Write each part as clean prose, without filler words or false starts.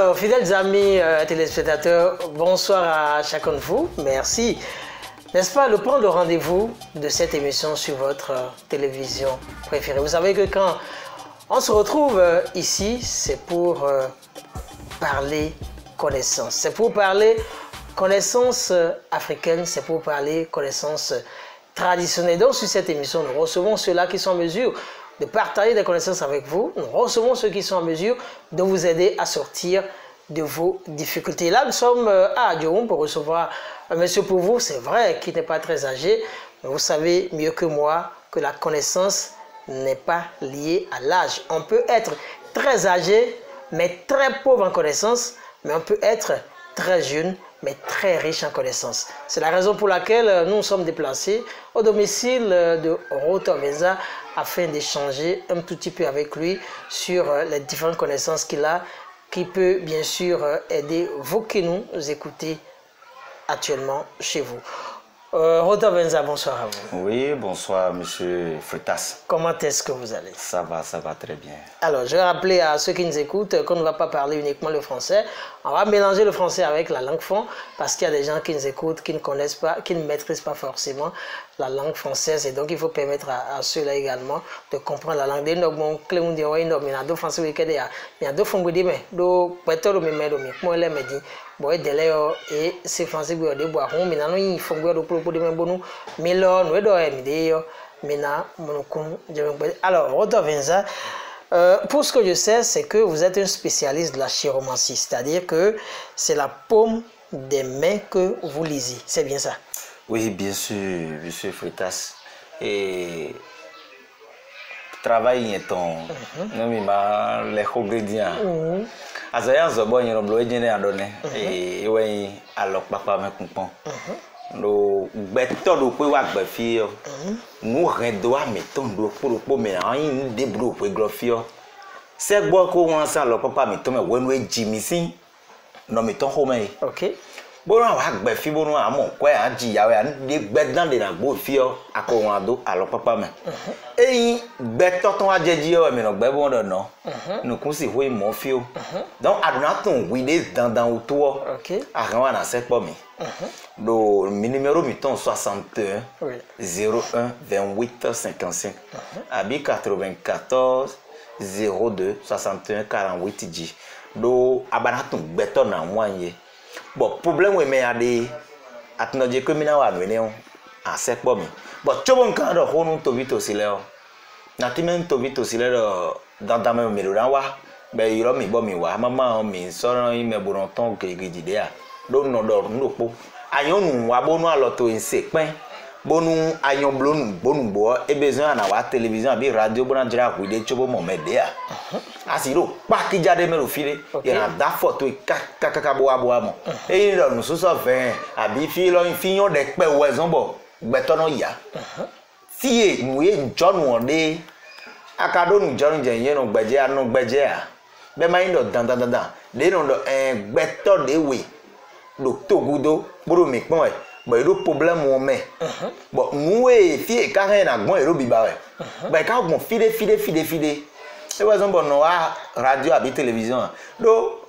Alors, fidèles amis téléspectateurs, bonsoir à chacun de vous. Merci, n'est-ce pas, de prendre le rendez-vous de cette émission sur votre télévision préférée. Vous savez que quand on se retrouve ici, c'est pour parler connaissance. C'est pour parler connaissance africaine, c'est pour parler connaissance traditionnelle. Donc, sur cette émission, nous recevons ceux-là qui sont en mesure de partager des connaissances avec vous. Nous recevons ceux qui sont en mesure de vous aider à sortir de vos difficultés. Là, nous sommes à Adjoum pour recevoir un monsieur pour vous, c'est vrai, qui n'est pas très âgé, mais vous savez mieux que moi que la connaissance n'est pas liée à l'âge. On peut être très âgé, mais très pauvre en connaissance, mais on peut être très jeune, mais très riche en connaissances. C'est la raison pour laquelle nous nous sommes déplacés au domicile de Rotor Venza afin d'échanger un tout petit peu avec lui sur les différentes connaissances qu'il a, qui peut bien sûr aider vous qui nous écoutez actuellement chez vous. Rotor Venza, bonsoir à vous. Oui, bonsoir monsieur Fritas. Comment est-ce que vous allez? Ça va très bien. Alors, je vais rappeler à ceux qui nous écoutent qu'on ne va pas parler uniquement le français. On va mélanger le français avec la langue fond parce qu'il y a des gens qui nous écoutent, qui ne connaissent pas, qui ne maîtrisent pas forcément la langue française. Et donc, il faut permettre à ceux-là également de comprendre la langue. Il y a deux français qui il y a deux fonds de mais do peut-être mais moi les me dit bon et c'est français qui de boire on mais non il faut de pour de bon mais là nous do me maintenant alors Rotor Venza, pour ce que je sais, c'est que vous êtes un spécialiste de la chiromancie, c'est-à-dire que c'est la paume des mains que vous lisez, c'est bien ça? Oui, bien sûr, monsieur Fritas. Et travail est ton non mais ma les ingrédients. Azaya zobo yin roblo ejene adone e we alok papa me kunpon. No gbeto do pe wa gbe fi o nu ren do ameton do poropo me ayin de bro pe gro fi o se gbo ko won san lo papa mi to me wenu ejimi sin no mi ton ho me. OK. Bono wa gbe fi bono amo ko a jiya we an de gbedan de na gbo fi o ako won ado alo papa me eyin gbeto ton wa jeji o mi no gbe bon do no no kun si ho imo fi o donc aduna ton wi de dandan o to o. OK. Aran wa na se po mi. Le numéro miton 61 01 28 55 abi 94 02 61 48 10 do abanaton gbeto na wanye bon problème we me ade atnoje ko mi na wa no ne o ase po mi but chobo nkan do honu to bito sile o na ti men to bito sile do dandan me mi ro wa be iro mi bo mi wa mama mi so ran ime boron ton gegiji de a do no do ndopo ayonu wa bonu aloto inse pen bonu ayon blonu bonu bo e besoin na wa télévision abi radio bona jira ku de chobo mo mede a asiro pa ki jade me ro file e na da photo ka bo abo amo e ni lo so so fen abi fi lo fi yon de pe we zon bo gbeto no ya tie muye jonu ode akado nu jonu je yen no gbeje anu gbeje a be ma yin do dan de no do gbeto de we do togudo boro mi pon e bo iro problem won me bo nwe fi ka hen na gbon iro biba e ba ka gbon fide e wa zon bo no wa radio abi télévision do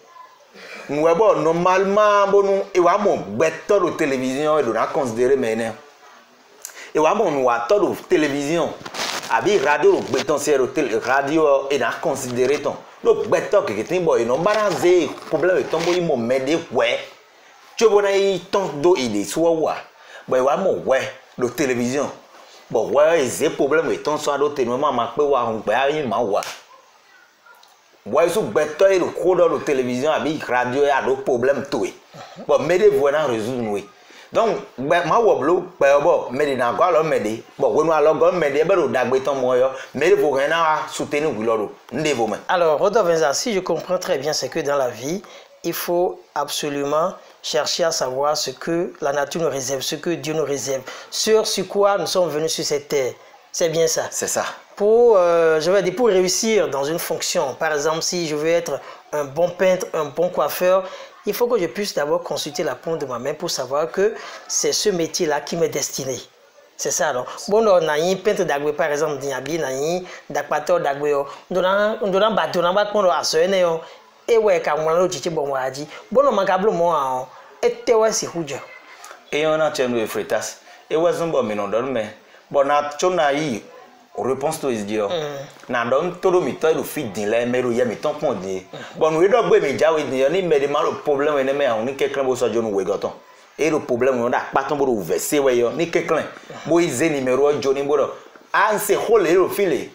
nwe bo normalement bonu e wa mo gbeto do télévision e do na considérer me ne e wa mo wa to do télévision abi radio do gbeton se radio e na considérer ton do gbeto ke tin bo e no baraze problème ton bo mo mede we chobona yi ton do ide suwa bo wa mo we do télévision bo wa eze problème e ton so do tenu ma pe wa hun pe ayin ma wa wa su beto e ko do télévision abi radio e ado problème to e bo mede vo na résoudre we donc ma wo blo pe bo mede na go lo mede bo wenu alo go mede e be do dagbe ton mo yo mede vo ken na soutenir wi lo do ndevo me. Alors Rotor Venza, si je comprends très bien, c'est que dans la vie il faut absolument chercher à savoir ce que la nature nous réserve, ce que Dieu nous réserve, sur quoi nous sommes venus sur cette terre. C'est bien ça? C'est ça. Pour, je vais dire, pour réussir dans une fonction, par exemple, si je veux être un bon peintre, un bon coiffeur, il faut que je puisse d'abord consulter la paume de ma main pour savoir que c'est ce métier-là qui m'est destiné. C'est ça alors. Bon, on a un peintre d'agwe par exemple, on a un d'acpateur d'agwe, on a un bateau, on a un bateau, et ouais quand on a dit bon on dit bon on m'accable moi et te ouais c'est rouge et on a tenu le freitas et ouais zombo mais non dorme bon na chona yi réponse to is dire na don todo mi to do fit din la mero ye mi ton pon din bon we do gbe mi jawe din ni me de ma lo problème ne me awon ni kekran bo so jonu we goton et le problème on da paton bo verser we yo ni kekran bo ize numéro joni bo do an se hole lo file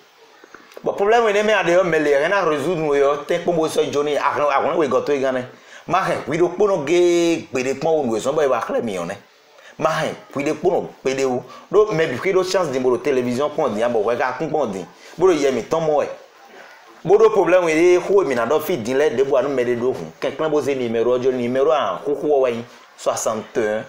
bon problème ne me ade yo me le na résoudre yo te po bo so joni awon we goton igane ma he we do pono ge gbede pon o we so bo e ba kle mi yo ne ma he puis de pour pédé ou do mais puis do chance de mo télévision pour dire bon ouais ka kun pon din bo do yemi ton mo e bo do problème e ko mi na do fi din le de bo anu me de do kun kan bo se numéro an ko ko wa 61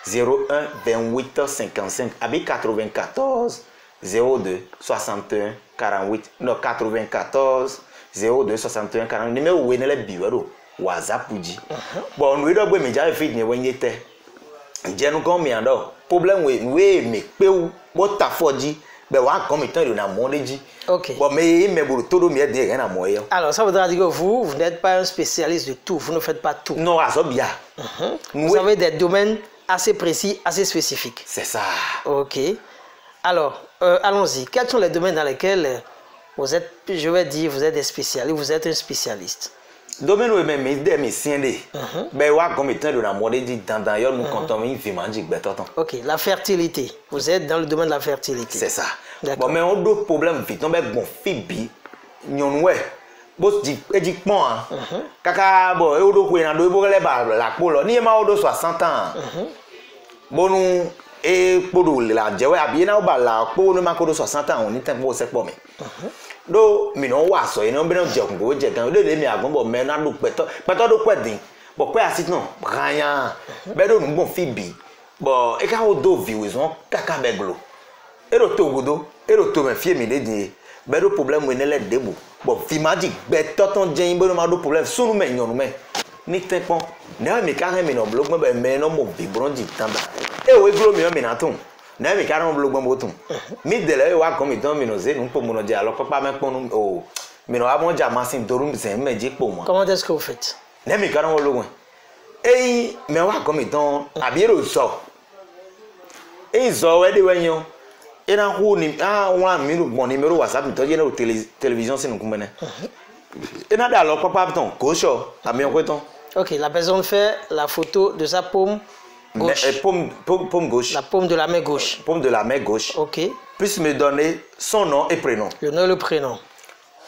01 28 55 abi 94 02 61 48 no 94 02 61 40 numéro we ne le biwero WhatsApp uji bon we do gbe mi ja fi din we nyete jenu kon mi ando problème we me pe ou bo ta foji be wa kon mi tan na moneji OK bon mais me buru todo mi e de rien na moyo alors ça voudra dire que vous n'êtes pas un spécialiste de tout, vous ne faites pas tout. Non asobia vous avez des domaines assez précis, assez spécifiques. C'est ça. OK alors allons-y, quels sont les domaines dans lesquels vous êtes, je vais dire, vous êtes des spécialistes, vous êtes un spécialiste? Domaine où même des médecins de ben wa comme étant de la mode dit dans yo nous comptons vivement dit beton. OK, la fertilité. Vous êtes dans le domaine de la fertilité. C'est ça. Bon mais on do problème vite on be bon fibi nyonwe bo di pon kaka bo e o do ko na do bo le ba la po lo ni ma o do 60 ans bonu e podo la jewe abi na o ba la po no ma ko do 60 ans on ni tan bo se po mi do mi no wa so ina be no je kun go je kan do le mi agbon bo me na do peto do kwedin bo pe asit no ranya be do nu bon fibi bo e ka o do vi we zon kaka beglo e ro to godo e ro to me fie mi le din be do problème we ne le debo bo fi magic be toton jen be no ma do problème sunu me nyonu me ni tepon ne mi ka mi no blog be me no mo bi bronji tamba e o eglo mi o mi na ton na mi ka no blog mo tun mi de le wa ko mi don mi no ze nu po mo no je alo papa me pon o mi no abon ja masin dorum se me je po mo. Comment est-ce que vous faites? Ne mi ka no lo wen e me wa ko mi don abi ro so e zo we de wenyo et dans ni on mi bon numéro WhatsApp to je na télévision c'est nous kumene et na da lo papa ton gauche ami on ton. OK, la personne fait la photo de sa paume gauche. Paume gauche. La paume de la main gauche. Paume de la main gauche. OK. Puisse me donner son nom et prénom. Le nom et le prénom.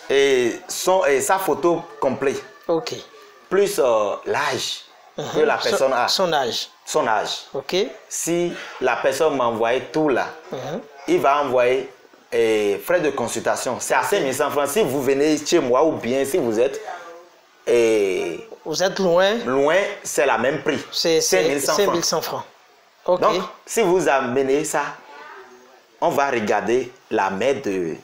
Et sa photo complète. OK. Plus l'âge que la personne a. Son âge. Son âge. OK. Si la personne m'envoie tout là, il va envoyer frais de consultation. C'est à 500 francs. Si vous venez chez moi ou bien si vous êtes vous êtes loin. Loin, c'est la même prix. C'est 5100 francs. OK. Donc, si vous amenez ça, on va regarder la main de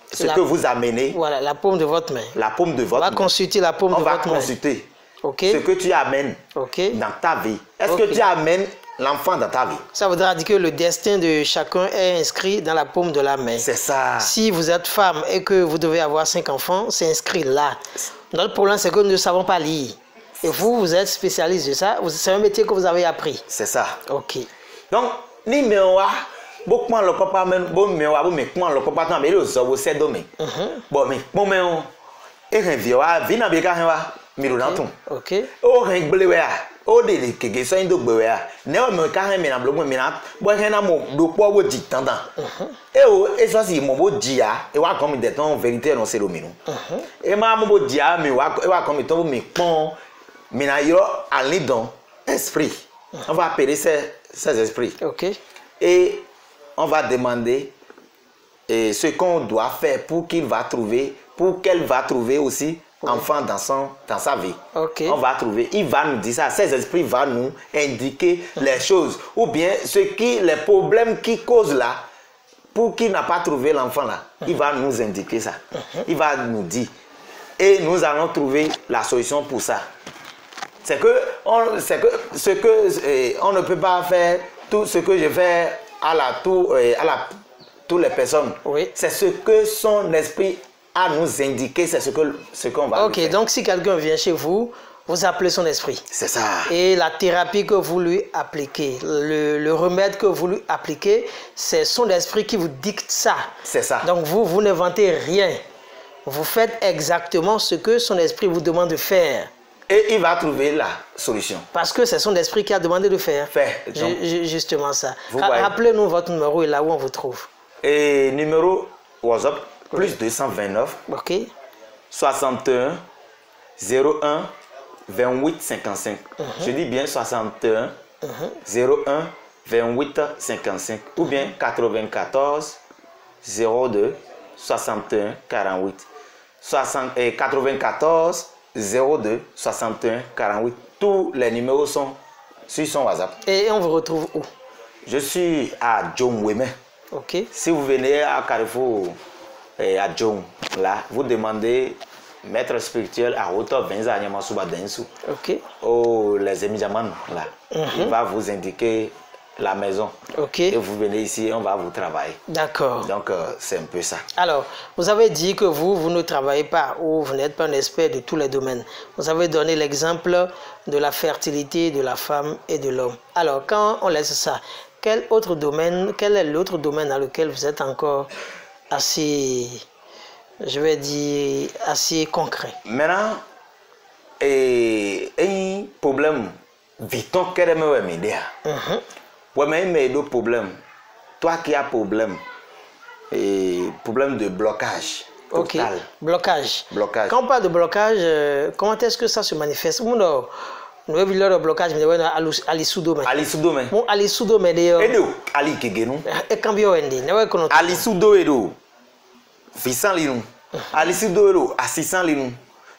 ce que vous amenez. Voilà, la paume de votre main. La paume de votre main. On va consulter la paume de votre main. On va consulter ce que tu amènes dans ta vie. Est-ce que tu amènes l'enfant dans ta vie? Ça voudra dire que le destin de chacun est inscrit dans la paume de la main. C'est ça. Si vous êtes femme et que vous devez avoir 5 enfants, c'est inscrit là. Notre problème, c'est que nous ne savons pas lire. Et vous êtes spécialiste de ça. C'est un métier que vous avez appris. C'est ça. OK. Donc, ni mewa, beaucoup le papa men, bon mewa, bon me comment le papa tant mais le zo c'est domé. Bon mais bon mais on et reviwa, vina be ka henwa, mi lo na ton. OK. O ren gbelewe a, o de le keke so ndo gbewe a. Ne o me ka hen mi na blogbo mi na, bo hen na mo do po wo di tandan. E o e so si mo bo di a, e wa kon mi de ton vérité non c'est lo mi no. E ma mo bo di a mi wa e wa kon mi ton mi pon mi na yo alidon esprit. On va appeler ces esprits. OK. Et on va demander ce qu'on doit faire pour qu'il va trouver, pour qu'elle va trouver aussi enfant dans sa vie. OK. On va trouver, il va nous dire ça, ces esprits vont nous indiquer les choses ou bien les problèmes qui causent là pour qu'il n'a pas trouvé l'enfant là. Il va nous indiquer ça. Il va nous dire et nous allons trouver la solution pour ça. C'est que on ne peut pas faire tout ce que je fais à toutes les personnes. Oui. C'est ce que son esprit à nous indiquer c'est ce qu'on va Ok, lui faire. donc si quelqu'un vient chez vous, vous appelez son esprit. C'est ça. Et la thérapie que vous lui appliquez, le remède que vous lui appliquez, c'est son esprit qui vous dicte ça. C'est ça. Donc vous n'inventez rien. Vous faites exactement ce que son esprit vous demande de faire. Et il va trouver la solution. Parce que c'est son esprit qui a demandé de faire. Justement ça. Rappelez-nous votre numéro et là où on vous trouve. Et numéro WhatsApp, plus 229 ok. 61 01 28 55. Je dis bien 61 01 28 55. Ou bien 94 02 61 48. 94 02 61 48. Tous les numéros sont sur son WhatsApp. Et on vous retrouve où? Je suis à John Weme. Ok. Si vous venez à Carrefour, à John, là, vous demandez maître spirituel à hauteur 20 ans, ok. Oh, les Émijaman, là. Il va vous indiquer la maison. Ok. Et vous venez ici, on va vous travailler. D'accord. Donc, c'est un peu ça. Alors, vous avez dit que vous ne travaillez pas ou vous n'êtes pas un expert de tous les domaines. Vous avez donné l'exemple de la fertilité de la femme et de l'homme. Alors, quand on laisse ça, quel est l'autre domaine dans lequel vous êtes encore assez, je vais dire, assez concret? Maintenant, un problème, vite-on qu'elle me m'aider. Ouais, mais il y a d'autres problèmes. Toi qui as problème, problème de blocage. Ok, total. Blocage. Blocage. Quand on parle de blocage, comment est-ce que ça se manifeste? Nous avons vu le blocage, mais Ali Soudome. Ali Soudome. Bon, Ali Soudome, d'ailleurs. Et d'où Ali Kegenu. Et cambio Endi. Ali Soudome, Fissan Linou. Ali Soudome, à 600 Linou.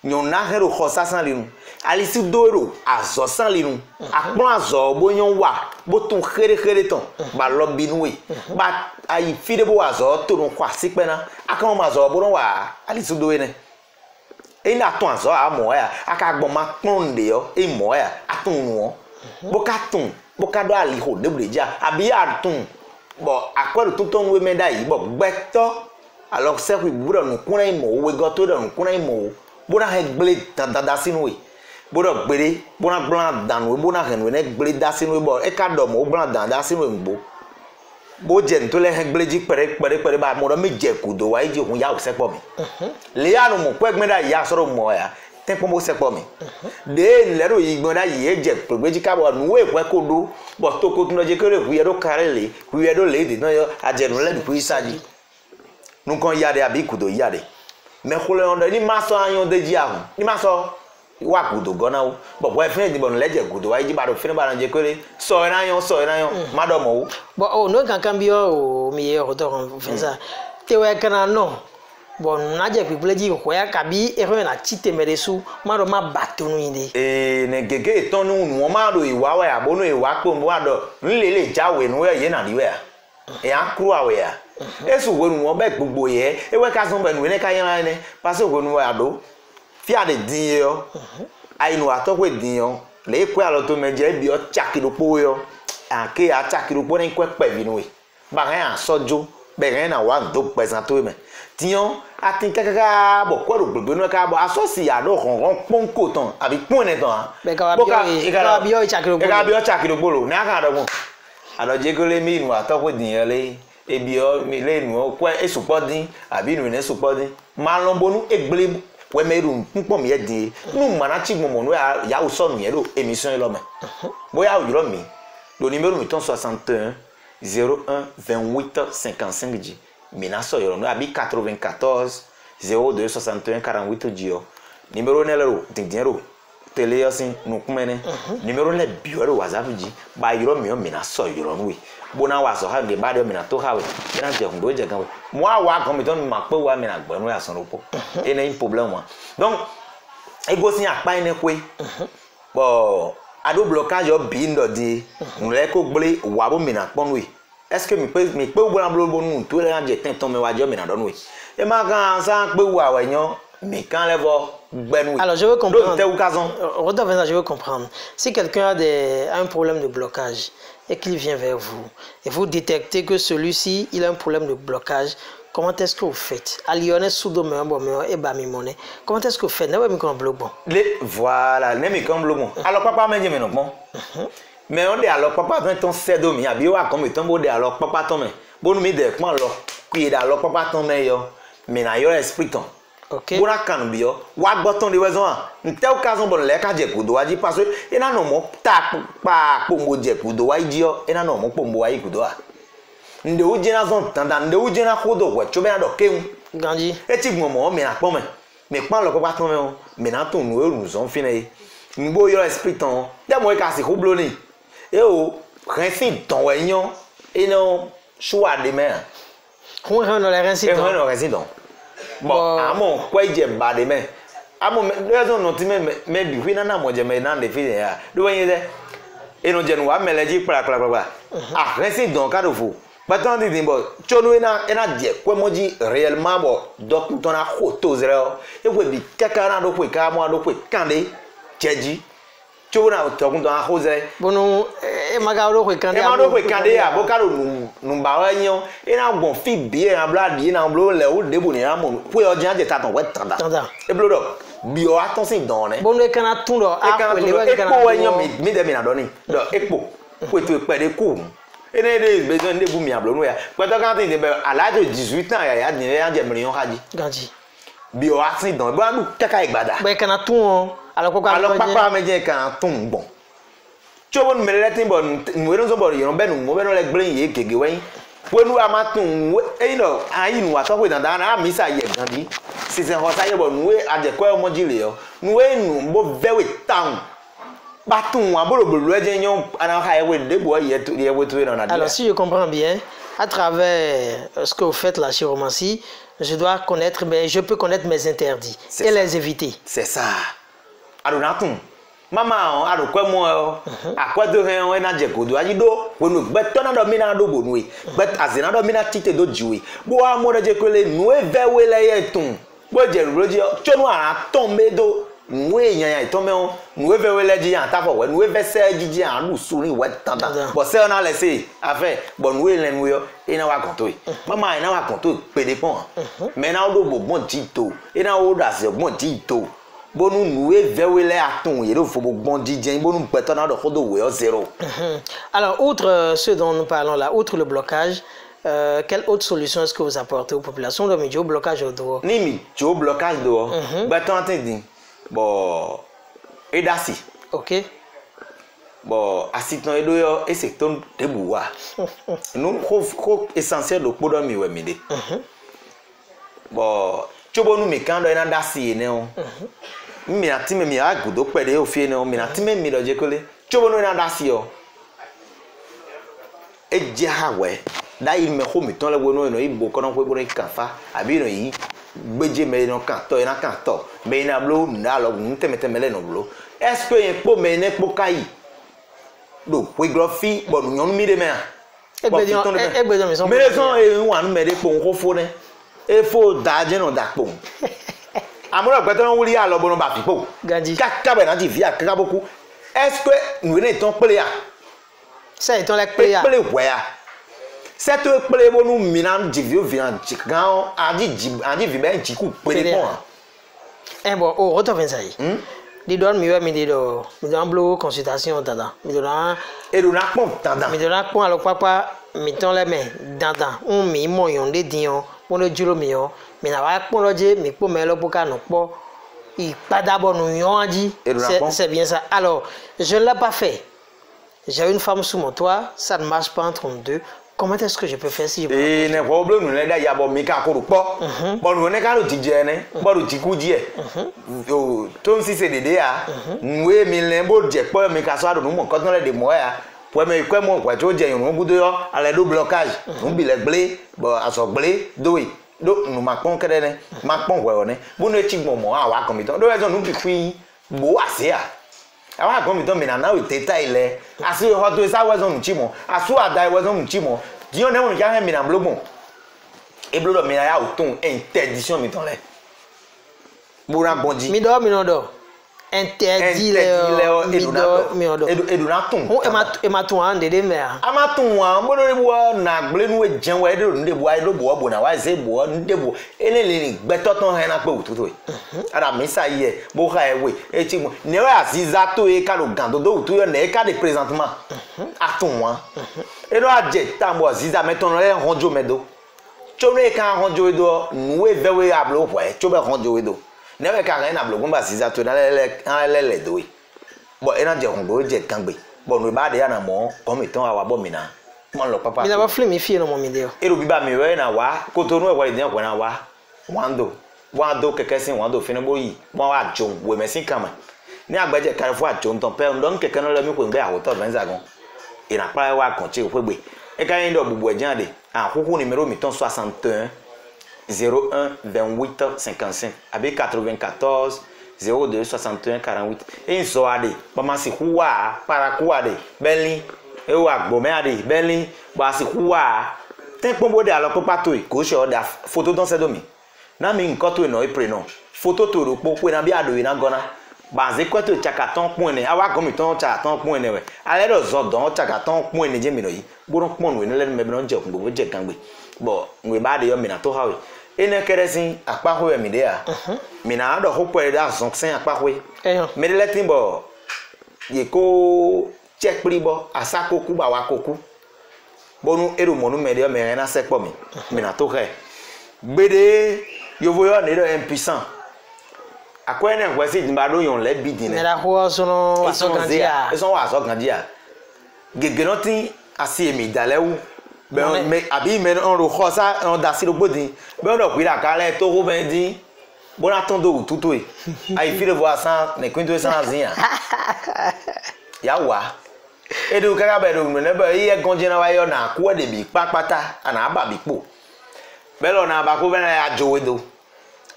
Nyon a hero khosa san linu. Ali Soudome, à 100 Linou. A plan zo, bo nyon wa. Bo ton khere ton. Ba lobinoué. Ba ayi fide bo azo, to non kwa sikpena. Akon ma zo, bo non wa. Ali Soudome ne. Et na ton zo a moya aka gbon ma pon de yo e moya atun won bo ka do ali ho de breja abi atun bo akwa to ton we meda yi bo gbeto alors se ku buro nu kunra imo we go to do nu kunra imo bo na he gble dada sinu we bo do gbere bo na blan dan we bo na hen we ne gble da sinu we bo e ka do mo blan dan da sinu we ngbo bo je to le hen gble ji pere ba mo do me je kudo wa ji hun ya o se po mi le anu mo pe gbin da ya soro mo ya ten po mo se po mi de le ro yi gbin da yi je pe ji ka bo nu we pe kodo bo to ko tun je kere hu ye do kare le hu ye do le de no yo ajenu le du isaji nu kon ya de abi kudo ya de me khole on ni ma so ayon de ji ahun ni ma so wa kudo gona o bo bo e fin di bo le je kudo wa ji ba do fin ba je kere so ina yon ma do mo bon oh no kan cambio o mi e roto on fait ça te we kana no bon na je people ji ko ya kabi e ro na chite meresu ma do ma batunu inde ne gege ton nu ma do iwa wa ya bo no iwa po mo wa do nlele jawe nu ye na liwe ya e akru awe ya esu wo nu be gbogbo ye e we ka son be nu ne ka yan ne paso wo nu wa do fi ade din yo ainu atokwe din yo le ku alo to meje bi o chakiro po yo ake a chakiro po ne ku pe bi nu we ba ran asojo be ran na wa do pesan to me tiyan atin kakaka bo ko ro gbogbo nu ka bo asosi ya do ron ponko ton abi pon ne ton be ka bi o chakiro po e ka bi o chakiro po lo ni aka do mo alo je ko le mi nu atokwe din yo le ebi o mi le nu o ko esupo din abi nu ne supo din ma lo bonu egbele we meru npo mi edin nu mana chi gbomo no ya o so nu ye do emission lo me boya o yoro mi le numéro mi ton 61 01 28 55 ji mi na so yoro no abi 94 02 61 48 ji o numéro ne lo din ro tele yo sin nu kumene numéro le bi o WhatsApp ji ba yoro mi o mi na so yoro no we bona wa so ha de ba de mi na to ha we na je kun do je gan we mo awa kan mi ton ma pe wa mi na gbonu ya son ropo e na problem wa donc e go sin apa ene kwe bo ado blocage o bi ndo di nle ko gble wa bo mi na pon we est-ce que mi pe bo na nu to le je ten ton me wa je mi na do nu we e ma kan sa pe wa we yan mi kan le bo gbenu. Alors je veux comprendre. Je veux comprendre. Si quelqu'un a un problème de blocage et qu'il vient vers vous, et vous détectez que celui-ci il a un problème de blocage, comment est-ce que vous faites? À Lyonnais, sous domaine, bon, mais bami monnaie. Comment est-ce que vous faites? N'est-ce pas blog bon? Voilà, n'est-ce pas blog bon. Alors papa m'a dit mais non bon. Mais on dit alors papa ton c'est domi, abi wa comme ton bo de alors papa ton mais. Bon nous me de comment alors qui est alors papa ton mais yo. Mais na yo esprit ton. OK. Bona kan bi yo. Wa gbo ton de wezo an. Nte occasion bon le ka je kudo wa ji parce que e na no mo ta pa po mo je kudo wa ji yo. E na no mo po mo wa yi kudo a. Nde u je na zon tanda nde u je na kudo wa chobe na do keun. Gandhi. E ti gbo mo me na pon me. Me pa lo papa ton me o. Me na ton no eru zon fine. Ngbo yo esprit ton. De mo ka si kublo ni. E o rensi ton we yan. E no choix de mer. On le rensi ton. E no rensi ton. Bon, amon quoi je ba de me. Amon raison non ti me bi wi na mo je me na de fi ya. Do yin de. E no je no wa meleji pra. Ah, resi don ka do fo. Ba ton di bo. Chonu ina je ko moji réellement bo donc ton a photo zero. E we bi kaka na do ko ka mo do ko kande jeji. Chona to kun don a hoze. Bono e magaro ko kande. E ma do ko kande ya bo ka do nu ba wa yan. E na gbon fi bi e na bladi na blo le o de bo ni na mo. Po yo jan je ta ton we tanda. E blo do. Bi o attention don ne. Bono e kana tun do a ko le we kana. E po wa yan mi de mi na do ni. Do e po. Ko to pe de ko. E ne de besoin de bu mi ablo no ya. Pe to kan tin de be à l'âge de 18 ans ya ni ya je million haji. Gandhi. Bi o attention don. Bo anu kaka igbada. Be kana tun o. Alors papa me je kan tun bon. Chobo nu mele tin bon nu so bon yo be nu mo be no le gbrin ye kege wen. We nu ama tun e no ayi nu wa so pe dan na mi sa ye Gandhi. Si se ho sa ye bon nu we ade ko mo jile yo. Nu we nu bo very town. Ba tun wa bolo bolo je yon ana ha ye we de bo ye we to na. Alors si je comprends bien, à travers ce que vous faites la chiromancie, je dois connaître, mais je peux connaître mes interdits et les éviter. C'est ça. Adonatun. Mama ado kwa mo akwa do he o na je godo ajido wonu gbe to na do mi na do bonu e but azina do mi na tite do jiwe bo wa mo je kwele nu e ve we le ye tun bo je ru je chonu ara ton me do nu e yan yan to me o nu e ve we le ji yan ta fo we nu e ve se jiji an lu su ni we tanda bo se na le se afa bo nu e le nu yo e na wa kon to e mama e na wa kon to pe de pon me na do bo bon ti to e na o da se bon ti to bonu noué vewele aton yero fo bon didien bonu petona do khodo we 0. Alors outre ce dont nous parlons là, outre le blocage, quelle autre solution est-ce que vous apportez aux populations de mi blocage au dos? Ni mi jo blocage do. Ba ton entendi. Bon edasi. OK. Bon asiton edo yo e secteur de buwa. Nous ko essentiel do podo mi we mi de. Bon chobonu mi kan do ina dasi ne o. Mi ati me mi agudo pede o fie ne o mi ati me mi do je kole chobonu ina dasi o. E je hawe da il me ho mi ton le wono no ibo kono ko bore kafa abi no yi gbeje me no kan to ina kan to me ina blo na lo nteme le no blo est-ce que yen po me ne po kai do we grofi bo nyon mi de me a egbejo mi so me le son e wan me de po nko fo ne e fo da je no da po amoro pe to wuri a lo bo no ba fi po Gandhi kaka be na ti fi akaka boku est-ce que nous ne ton pele a ça est ton lek pele a pele we a cette pele bo nu minan divio vian chikan adi vi ben chiku pele pon eh bon o retourne ça y di don mi we mi di do mi don blo consultation tanda mi don e do na pon tanda mi don pon alo papa mi ton le me dandan on mi mo yon de dion mo le juro mi yo mi na wa pon loje mi po me lo poka no po i pada bonu yon adi c'est bien ça. Alors je ne l'ai pas fait. J'ai une femme sous mon toit, ça ne marche pas entre nous deux. Comment est-ce que je peux faire si je peux? Et ne problème nous là ya bo mi ka ko po bon nous ne ka lo tije ne bo lo tiku die o to si c'est dédé a nwe mi le bo je po mi ka so ado mo ko ton le de mo ya po me ko mo kwa to je yun gudo yo ale do blocage nous bi le gble bo aso gble do we do nous ma pon kede ne ma pon we ne bo no chi gbo mo awa kan mi ton do we so nu bi fi bo ase a awa kan mi ton mi na na we teta ile asi ho to sa we so nu chi mo asu ada we so nu chi mo dion ne mo ja mi na blogbon e blodo mi na ya o ton interdiction mi ton le mo ra bondi mi do mi no do interdit les miodo et donaton et ma ton ande de mer amaton wa mbodo le bo na gble nu ejen wa de nde bo ai do bo na wa ze bo nde bo elele ni gbetoton he na pe ututu ara mi sa ye bo ha ewe e ti mo ne wa aziza to e ka lo gando do utu yo ne ka de présentement aton wa e do aje tambo aziza meton le honjo medo chore ka honjo do nu e vewe ablo po e chobe honjo do ne we ka na ablo gba aziza to na le do bo e na je hongo je kangbe bo nu ba de ya na mo komi ton awa bo mi na mo lo papa mi na ba fle mi fie no mo mi de o e ro bi ba mi we na wa ko to nu e wa de ko na wa wando keke sin wando fini bo yi mo wa jon we mesin kama ni agbeje kare fu ajon ton pe ndo keke no le mi ko ngbe awoto benza gon ina pa wa kon ti o pe gbe e ka yin do gbugbo ejan de akuku numéro mi ton 61 01 28 55 abi 94 02 61 48 e so ade ba ma si kuwa para kuwa de belin e wa gbo me ade belin ba si kuwa ten pombo de alo popa to ko se oda photo don se do mi na mi nkan to no ipre no photo to ro popo na bi ado na gona ba ze ko to chakaton pon ni awa gomi ton chakaton pon ni we ale do zo don chakaton pon ni je mi no yi gboro pon we ni le me bi no je kun gbogbo je kan gbe bo nwe ba de yo mi na to hawe ene keresin apaho we mi de a mi na do ho pere da zon sen apaho me de letin bo ye ko check pribo asako ku ba wa koku bonu eru monu me de me na se po mi na to he gbede yo voyo ne do impuissant akwene kwesi dimba do yon le bidine me la ho so no wa so gandia e so wa so gandia gegenoti asi emi dalewu ben me abi me on ro khosa on da si lo gbodin be on do pe la kale to ro ben din bona ton do tutu e ai fi le voir ça ne kwento ça zin ya wa edu kaka be do me ne be ye gonje na wa yo na ku de bi papata ana aba bi po belo na ba ko be na ajo wedo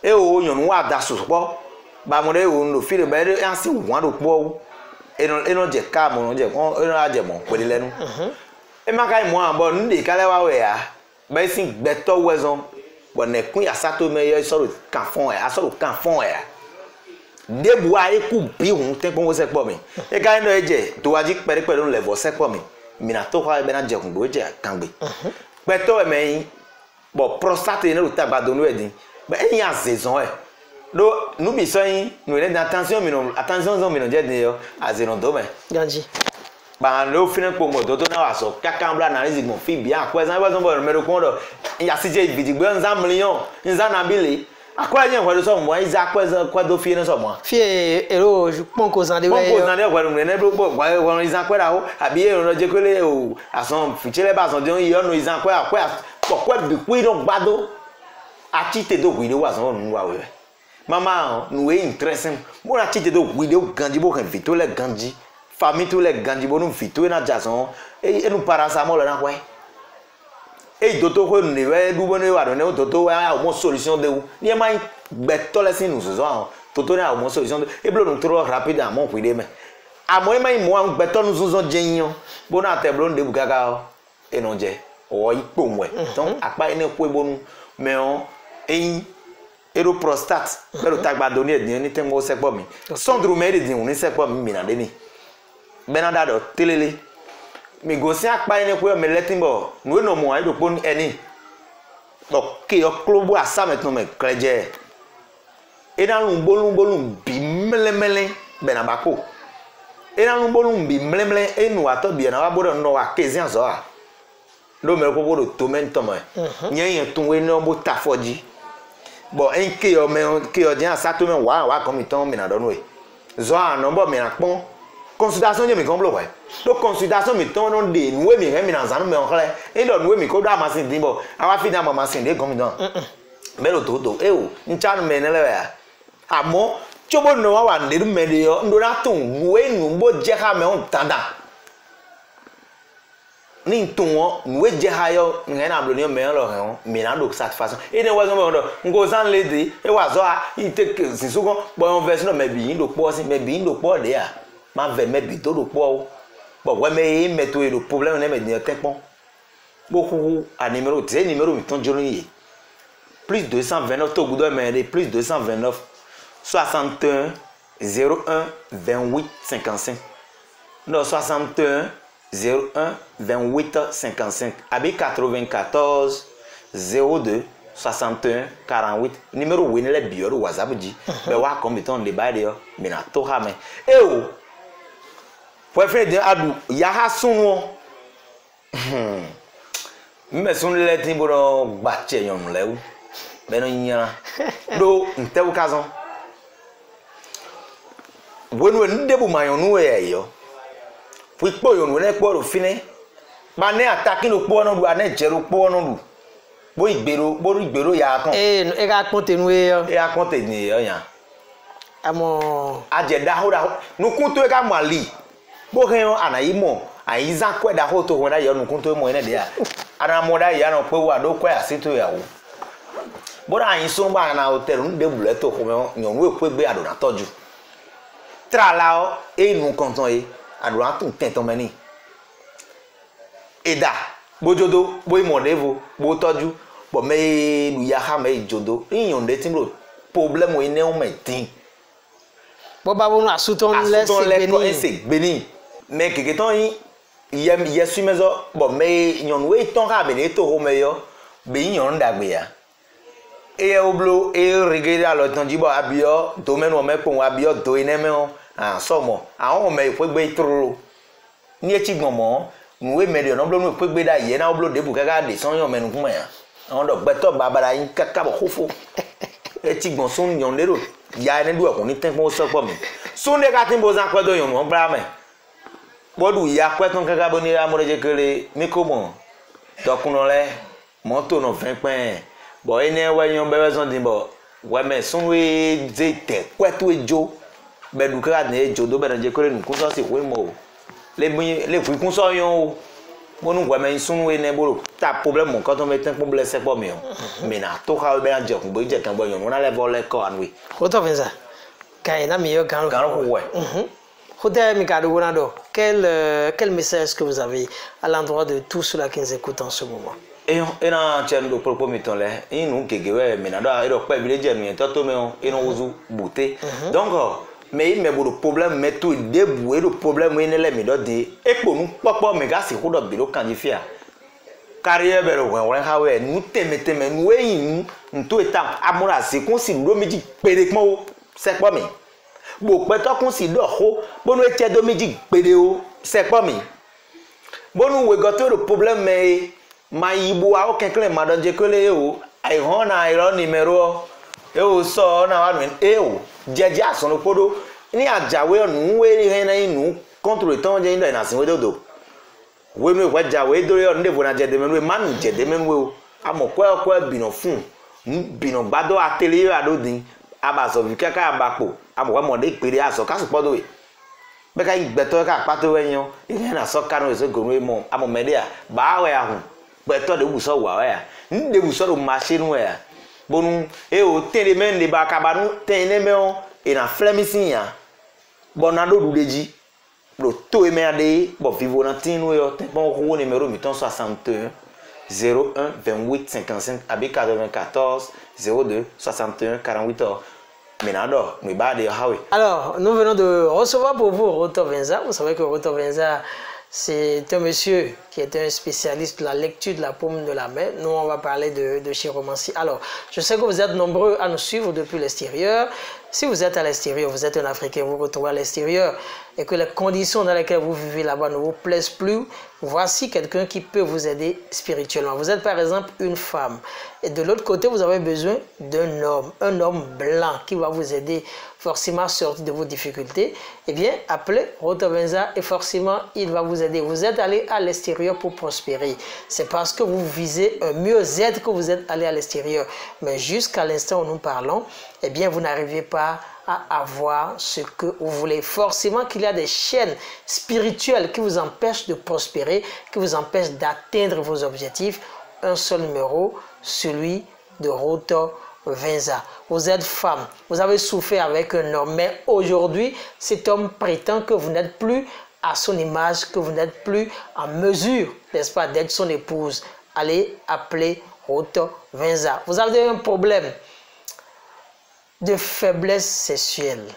e o yonu wa da so po ba mo re o no fi le be an si wan do po eno je ka mo no je kon eno aje mo pe lenu e ma kai mo an bo nde kale wa we ya be sin gbeto wezon bo ne kun ya sato me yo so kan fon e aso kan fon e debu ai ku bi hun te pon wo se po mi e kai no eje to waji pere pere le vo se po mi na to kwa be na je kun go je kan gbe gbeto e me bo prostate ne uta ba donu edin be en ya zezon e do nu bi so yin nu le attention mi no je de yo azeno do me ganji ba lo fina po mo do to na wa so kakambla na rizik mo fi bia kwa zan ba so bo me ro kon do ya si je bidigbe nza million nza na bile akwa yen kwa do so mo iza kwa do fi na so mo fi ero ponko zan de we ponko zan de kwa do ne do bo kwa iza kwa da ho abi e ro je kwele o ason fichele ba son de yo no iza kwa kwa bi ku do gbado achite do gwi de wa son nu wa we mama nu we interesting mo na chite do gwi de ganji bo kan vito le ganji famille tous les ganji bo nu vito na jason e nu paracetamol na kwa e doto ko ni we du bo ne wa do ne doto wa o mo solution de u ni e ma gbeto le sin nu so so toto na o mo solution de e blo nu trop rapide a mo kwide me amo e ma mo an gbeto nu so so jeyan bo na te blo nde bu gaga e no je o ipo nwe ton apa ene ko ebonu me on eyin ero prostate pero tagbado ni edin ni tem o sepo mi sondru me edin ni sepo mi na de ni benada do telele mi go si apa ene ko me letin bo nu no mo ai do pon eni do ke o klobo asa meton me kleje ena lu bolun bi melemele benabako ena lu bolun bi melemele enu ato bi na wa bodo no wa kezian so a do me ko bodo to men tomo yen tun we no bo tafoji bo enke o me ke o jan asato me wa komi ton mi na do no e zo an bo mi na pon consultation je mi kon blo wa do consultation mi ton no de nuwe mi mi na zanu me on kle e do nuwe mi ko da machine din bo awa fi na machine de komi don me lo to e o ncha no me ne le ya amo chobo no wa nde du me de yo ndo na tun nuwe nu bo je ha me on tanda ni tun won nuwe je ha yo nge na blo ni me lo han mi na do satisfaction e ne wa so me do ngo san lady e wa so a ite sisugo bo on version me bi ndo po si me bi ndo po de a ma ve me bi to do po bo we me meto e do problème ne me ni tepon beaucoup a numéro c'est numéro mi ton journée yi plus 229 to gudo me plus 229 61 01 28 55. Non, 61 01 28 55. Abi 94 02 61 48. Numéro où est bio de WhatsApp dit. Mais wa comme étant débat d'ailleurs. Mais na to ha mais. Eh oh. Pour faire de adu ya ha sunu. Mais sunu le timbo no gbache yon lewu. Beno nyana. Do ntewu kazon. Wenu ndebu mayonu e yo. Fu po yon we po ro fine. Ba ne attacking no po no du ane jero po no du. Bo igbero ya kan. E ga konte nu e yo. E a konte ni yo yan. Amo Ajeda ho da no kunto e ga mali. Bo hen anayi mo, ayiza kwe da ho to wona yo no kunto mo ene dia. Ana mo da ya no pe wa do kwe asito ya wo. Bo da yin so ba na hotel ndebu le to ko me yon we pe ado na toju. Tra la o e nu konton e ado atun tenton meni. Eda bojodo bo imodevo bo toju bo me lu ya ha me jodo iyon de timro problem o ine o metin bo ba wonu asuton le se beni me keke ton yi yesu mezo bo me yon we ton ha beni to ho me yo be yon dagbe ya e oblo e regere alo ton jibo abio domaine o me pon abio do ine me o somo awon me pegbe troro ni echigbomo nwe medio no blo no pegbe da ye na oblo debu gaga de son yon menu kuma ya awon do gbeto babara yin kaka bo khofo etigbon son yon lero ya ne du okun ni ten ko so po mi so ne ka tin bo zan kwedo yon mo bra me bodu ya kweton kaka bo ni amoreje kere mi ko mo dokuno le moto no fin pen bo ene we yon bebe son din bo we me sun we ze te kweto ejo bedu kaka ne ejo do be je kere nu kun so si we mo le fui kun so yon o bonu we me sun we ne boro ta problème quand on met un problème c'est pas mieux mais na to ka be anje kun bo je kan bo yon na le vol ko anwe Roto Venza kai na mi yo kan ko we Roto mi ka do wona do quel message que vous avez à l'endroit de tous ceux-là qui nous écoutent en ce moment? Et na chen do propos mi ton le inu kegewe me na do e do pe bi le je mi to me on inu wuzu bute donc mais me bo problème me to debu e do problème ene le mi do de epo nu popo me ga si hudo bi lo kan ji fia carrière be ro wen ha we nu teme nu eyin nto eta amura se kun si do meji pere pon o se po mi bo pe to kun si do ho bo nu eche do meji pere o se po mi bo nu we got to problème me ma yibo a o kenkle ma do je kole o ai ho na iro ni mero e o so na wa nu e o jeje aso no podo ni ajawe onu we he na inu control ton je ndo na sin we do we me wa jawe do yo nde bona je de menu man je de menu o amokwa kwa bino fun bino gbado atele yo adodin abaso vi kaka abapo amokwa mo de pere aso kaso podo we be ka igbeto ka pato we yan ihe na so kanu eso goro mo amomede a ba we ahun gbeto de buso wa we a nde buso do machine we a bonu e o tele men de ba kabanu tene me o e na flemisin ya bonado dudeji lo to e me ade bo vivo na tinu yo te bon ko numéro mi ton 61 01 28 55 abi 94 02 61 48 Menado, mi ba de hawe. Alors, nous venons de recevoir pour vous Roto Venza. Vous savez que Roto Venza, c'est un monsieur qui est un spécialiste de la lecture de la paume de la main. Nous, on va parler de chiromancie. Alors, je sais que vous êtes nombreux à nous suivre depuis l'extérieur. Si vous êtes à l'extérieur, vous êtes un Africain, vous vous retrouvez à l'extérieur et que les conditions dans lesquelles vous vivez là-bas ne vous plaisent plus, voici quelqu'un qui peut vous aider spirituellement. Vous êtes par exemple une femme et de l'autre côté, vous avez besoin d'un homme blanc qui va vous aider forcément à sortir de vos difficultés. Eh bien, appelez Roto Venza et forcément, il va vous aider. Vous êtes allé à l'extérieur pour prospérer. C'est parce que vous visez un mieux-être que vous êtes allé à l'extérieur. Mais jusqu'à l'instant où nous parlons, eh bien, vous n'arrivez pas à avoir ce que vous voulez. Forcément qu'il y a des chaînes spirituelles qui vous empêchent de prospérer, qui vous empêchent d'atteindre vos objectifs. Un seul numéro, celui de Roto Venza. Vous êtes femme, vous avez souffert avec un homme, mais aujourd'hui, cet homme prétend que vous n'êtes plus à son image, que vous n'êtes plus en mesure, n'est-ce pas, d'être son épouse. Allez appeler Roto Venza. Vous avez un problème de faiblesse sexuelle.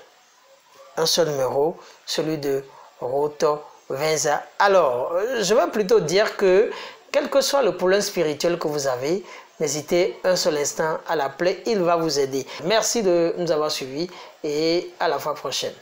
un seul numéro, celui de Roto Venza. Alors, je vais plutôt dire que, quel que soit le problème spirituel que vous avez, n'hésitez un seul instant à l'appeler, il va vous aider. Merci de nous avoir suivis et à la fois prochaine.